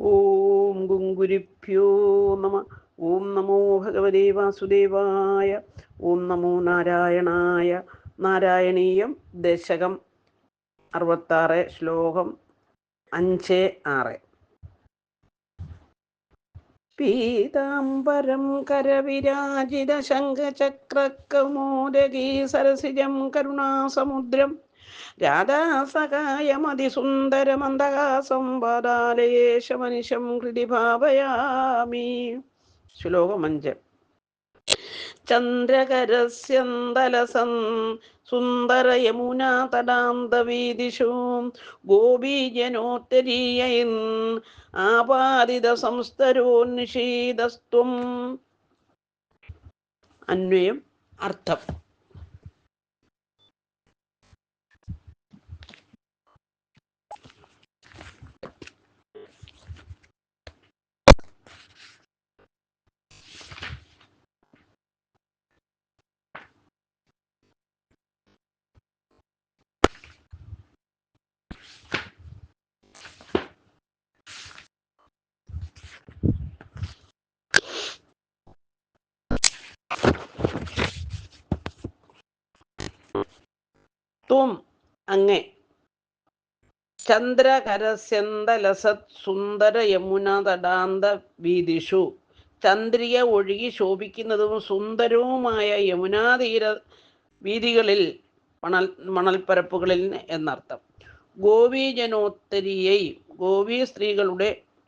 ഓം ഗുങ്കുരിഭ്യോ നമ. ഓം നമോ ഭഗവതേ വാസുദേവായ. ഓം നമോ നാരായണായ. നാരായണീയം ദശകം 66, ശ്ലോകം 5-6. പീതാംബരം കരവിരാജിത ശംഖചക്രകൗമോദഗീ സരസിജം കരുണാസമുദ്രം രാധാസഹായമതിസുന്ദരമന്ദഹാസം പാദാലയേശമനിശം ഹൃദി ഭാവയാമി. ശ്ലോകം 5. ചന്ദ്രകരസ്യന്തലസൻ സുന്ദരയമുനാ തടാന്തവീദിഷു ഗോപീജനോത്തരീയൈൻ ആപാദിത സംസ്തരോന്നിഷീദസ്ത്വം. അന്വയം, അർത്ഥം. ത്വം, അങ്ങേ, ചന്ദ്രകരസ്യന്തലസത് സുന്ദര യമുനാ തടാന്ത വീതിഷു, ചന്ദ്രിക ഒഴുകി ശോഭിക്കുന്നതും സുന്ദരവുമായ യമുനാതീര വീതികളിൽ, മണൽപ്പരപ്പുകളിൽ എന്നർത്ഥം. ഗോപീജനോത്തരീയൈ,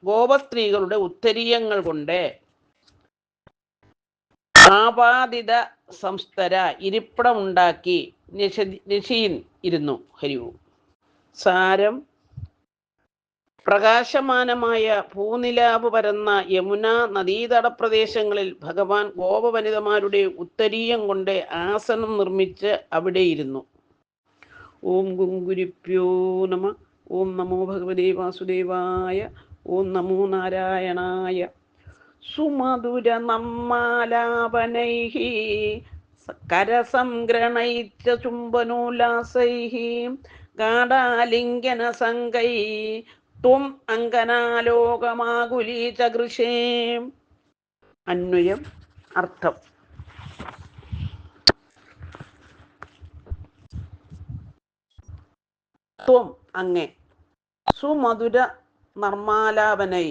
ഗോപസ്ത്രീകളുടെ ഉത്തരീയങ്ങൾ കൊണ്ട് ആപാദിത സംസ്ഥര, ഇരിപ്പിടമുണ്ടാക്കി നിശീൻ ഇരുന്നു. ഹരിവും. സാരം: പ്രകാശമാനമായ ഭൂനിലാവ് പരന്ന യമുന നദീതട പ്രദേശങ്ങളിൽ ഭഗവാൻ ഗോപവനിതമാരുടെ ഉത്തരീയം കൊണ്ട് ആസനം നിർമ്മിച്ച് അവിടെയിരുന്നു. ഓം ഗുങ്കുരിഭ്യോ നമ. ഓം നമോ ഭഗവതേ വാസുദേവായ. ഓം നമോ നാരായണായ. സുമധുര നമ്മാലാപനൈഃ കരസംഗ്രഹണൈശ്ച ചുംബനോല്ലാസൈഃ ഗാഢാലിംഗന സംഗൈഃ ത്വം അങ്കനാലോകമാകുലീചകൃഷേ. അന്വയം, അർത്ഥം. ത്വം, അങ്ങേ, സുമധുര നർമാലാപനൈ,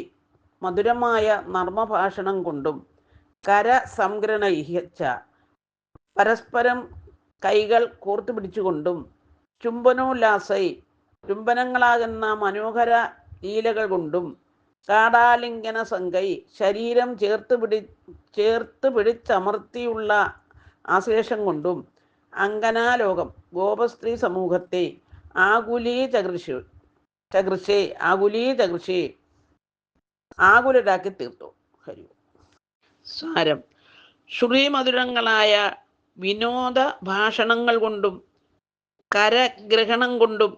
മധുരമായ നർമ്മഭാഷണം കൊണ്ടും, കരസംഗ്രഹണൈഃ, പരസ്പരം കൈകൾ കോർത്തുപിടിച്ചുകൊണ്ടും, ചുംബനോല്ലാസൈ, ചുംബനങ്ങളാകുന്ന മനോഹര ലീലകൾ കൊണ്ടും, കാടാലിംഗന സംഗൈ, ശരീരം ചേർത്ത് പിടിച്ചമർത്തിയുള്ള ആശ്ലേഷം കൊണ്ടും, അങ്കനാലോകം, ഗോപസ്ത്രീ സമൂഹത്തെ, ആകുലരാക്കി തീർത്തു. ഹരി. സാരം: ശ്രുതിമധുരങ്ങളായ വിനോദ ഭാഷണങ്ങൾ കൊണ്ടും കരഗ്രഹണം കൊണ്ടും